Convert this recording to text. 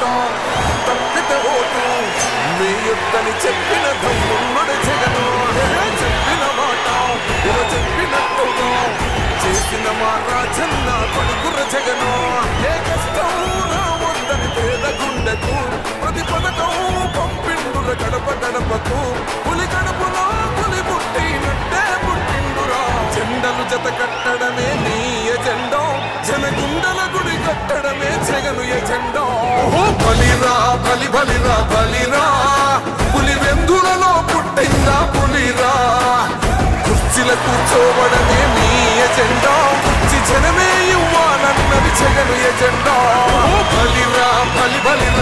నోటం తప్పితే ఓటు వేయొద్దని చెప్పిన దమ్మున్నడు జగను చెప్పిన మాట చెప్పినట్టుగా చేసిన మా రాజన్న కొడుకుర జగను ఏ కష్టం రావద్దని పేద గుండెకు ప్రతి పథకం పంపిండుర గడప గడపకు పులి గడపలో పులి పుట్టినట్టే పుట్టిండురా జెండలు జత కట్టడమే నీ ఎజెండా జనగుండల గుడి కట్టడమే జగను ఎజెండా బలిరా బలి బలిరా బలిరా పులి వెందులలో పుట్టిందా పులిరా కుర్చీల కూర్చోవడమే నీ ఎజెండా కుర్చీ జనమే ఇవ్వాలన్నది జగను ఎజెండా బలిరా బలి బలిరా